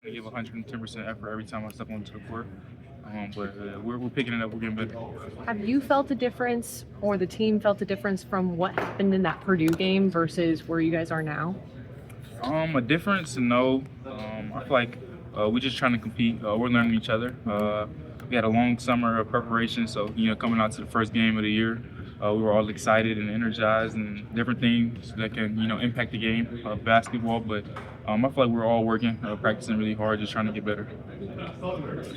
I give 110% effort every time I step onto the court. But we're picking it up. We're getting better. Have you felt a difference, or the team felt a difference from what happened in that Purdue game versus where you guys are now? A difference? No. I feel like we're just trying to compete. We're learning each other. We had a long summer of preparation, so coming out to the first game of the year, we were all excited and energized and different things that can impact the game of basketball. But I feel like we're all working, practicing really hard, just trying to get better.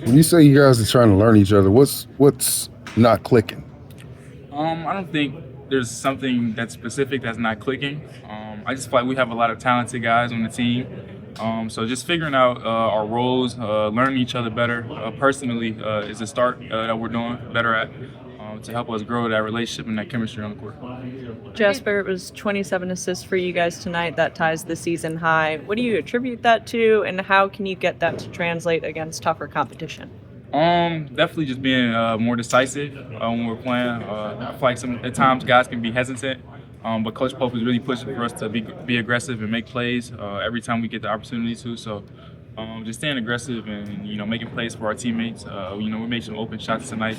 When you say you guys are trying to learn each other, what's not clicking? I don't think there's something that's specific that's not clicking. I just feel like we have a lot of talented guys on the team. So just figuring out our roles, learning each other better personally is a start that we're doing better at to help us grow that relationship and that chemistry on the court. Jasper, it was 27 assists for you guys tonight. That ties the season high. What do you attribute that to, and how can you get that to translate against tougher competition? Definitely just being more decisive when we're playing. I feel like at times guys can be hesitant, but Coach Pope is really pushing for us to be aggressive and make plays every time we get the opportunity to. So just staying aggressive and making plays for our teammates. We made some open shots tonight,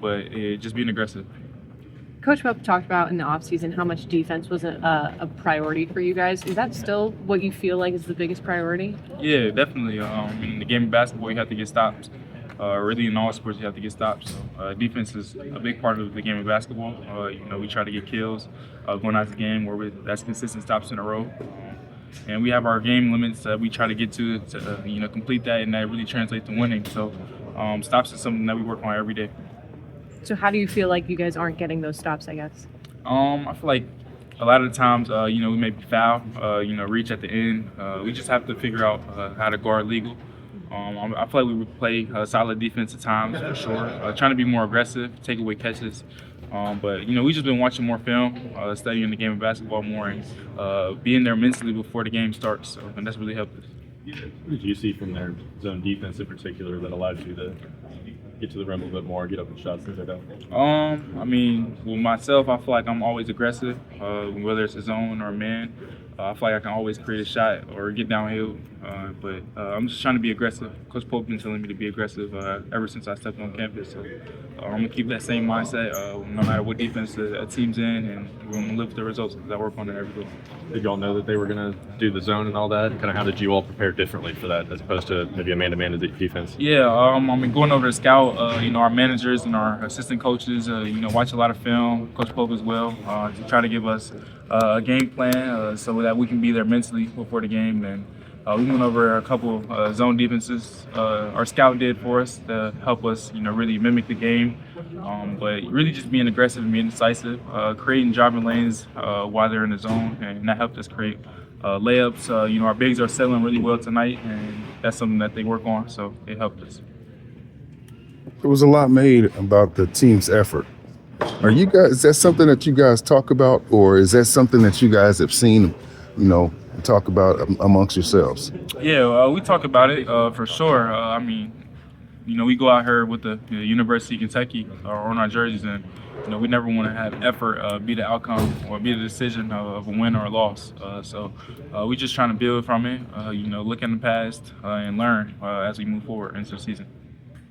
but just being aggressive. Coach Pope talked about in the offseason how much defense was a priority for you guys. Is that still what you feel like is the biggest priority? Yeah, definitely. In the game of basketball, you have to get stops. Really, in all sports, you have to get stops. So defense is a big part of the game of basketball. We try to get kills going out the game where that's consistent stops in a row. And we have our game limits that we try to get to complete that, and that really translates to winning. So stops is something that we work on every day. So how do you feel like you guys aren't getting those stops, I guess? I feel like a lot of the times, we may be foul, reach at the end. We just have to figure out how to guard legal. I feel like we would play solid defense at times, for sure. Trying to be more aggressive, take away catches. But we just been watching more film, studying the game of basketball more, and being there mentally before the game starts. So, and that's really helped us. What did you see from their zone defense in particular that allowed you to get to the rim a little bit more, get up in shots, things like that? With myself, I feel like I'm always aggressive, whether it's a zone or a man. I feel like I can always create a shot or get downhill, but I'm just trying to be aggressive. Coach Pope been telling me to be aggressive ever since I stepped on campus. So I'm gonna keep that same mindset no matter what defense the team's in, and we're gonna live with the results because I work on it every day. Did y'all know that they were going to do the zone and all that? Kind of how did you all prepare differently for that as opposed to maybe a man-to-man defense? Yeah, going over to scout, our managers and our assistant coaches, watch a lot of film, Coach Pope as well, to try to give us a game plan so that we can be there mentally before the game. And we went over a couple zone defenses our scout did for us to help us, really mimic the game. But really just being aggressive and being decisive, creating driving lanes while they're in the zone, and that helped us create layups. Our bigs are settling really well tonight, and that's something that they work on, so it helped us. There was a lot made about the team's effort. Is that something that you guys talk about, or is that something that you guys have seen, talk about amongst yourselves? Yeah, we talk about it for sure. We go out here with the University of Kentucky on our jerseys, and we never want to have effort be the outcome or be the decision of a win or a loss. So we just trying to build from it, look in the past and learn as we move forward into the season.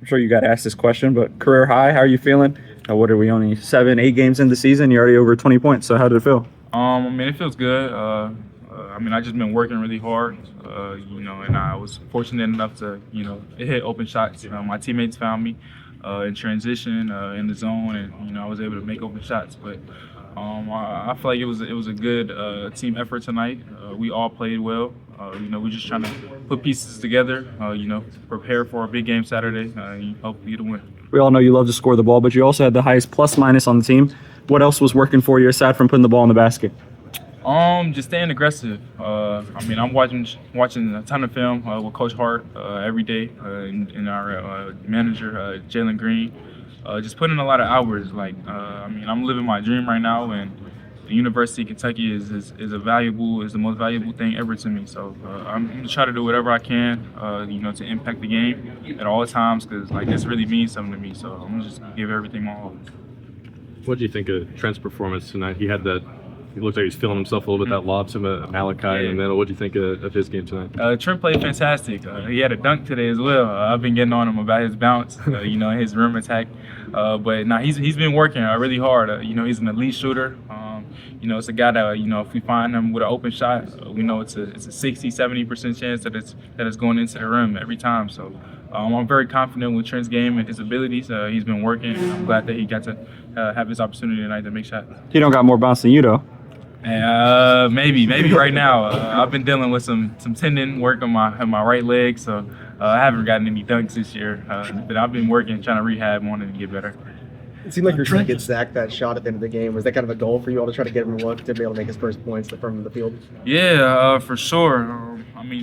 I'm sure you got asked this question, but career high, how are you feeling? What are we, only 7-8 games in the season? You're already over 20 points, so how did it feel? It feels good. I just been working really hard, and I was fortunate enough to, hit open shots. My teammates found me in transition, in the zone, and, I was able to make open shots. But I feel like it was a good team effort tonight. We all played well. We're just trying to put pieces together, prepare for a big game Saturday, and hopefully get a win. We all know you love to score the ball, but you also had the highest plus-minus on the team. What else was working for you aside from putting the ball in the basket? Just staying aggressive. I'm watching a ton of film with Coach Hart every day, and our manager Jalen Green. Just putting in a lot of hours. I'm living my dream right now, and the University of Kentucky is the most valuable thing ever to me. So I'm gonna try to do whatever I can, to impact the game at all times, because this really means something to me. So I'm gonna just give everything my all. What do you think of Trent's performance tonight? He had that He looked like he was feeling himself a little bit. That lob to Malachi in the middle. What do you think of his game tonight? Trent played fantastic. He had a dunk today as well. I've been getting on him about his bounce, his rim attack. But nah, he's been working really hard. He's an elite shooter. It's a guy that, if we find him with an open shot, we know it's a 60-70% chance that it's going into the rim every time. So I'm very confident with Trent's game and his abilities. He's been working. I'm glad that he got to have his opportunity tonight to make shots. He don't got more bounce than you though. And maybe right now. I've been dealing with some tendon work on my right leg, so I haven't gotten any dunks this year. But I've been working, trying to rehab, wanting to get better. It seemed like you're trying to get Zach that shot at the end of the game. Was that kind of a goal for you all to try to get him to be able to make his first points from the field? Yeah, for sure.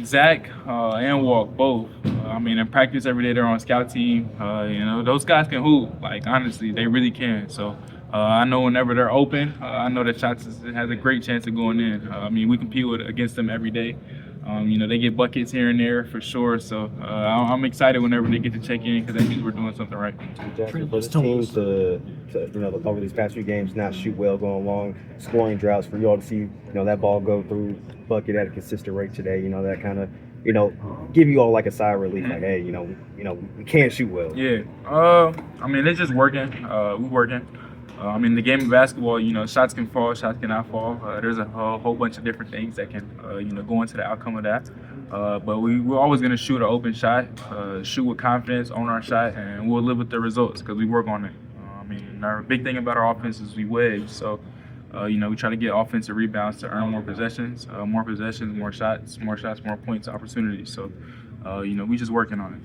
Zach and Walk both. In practice every day they're on scout team. Those guys can hoop. Like, honestly, they really can. So I know whenever they're open, I know that shots has a great chance of going in. We compete against them every day. They get buckets here and there for sure. So I'm excited whenever they get to check in because that means we're doing something right. Jasper, for the team to over these past few games not shoot well, going long scoring droughts, for you all to see that ball go through bucket at a consistent rate today, that kind of give you all like a sigh of relief, like, hey, we can't shoot well. Yeah. It's just working. We're working. The game of basketball, shots can fall, shots cannot fall. There's a whole bunch of different things that can, go into the outcome of that. But we're always going to shoot an open shot, shoot with confidence, own our shot, and we'll live with the results because we work on it. Our big thing about our offense is we wedge. So, we try to get offensive rebounds to earn more possessions, more shots, more points, opportunities. So, we just working on it.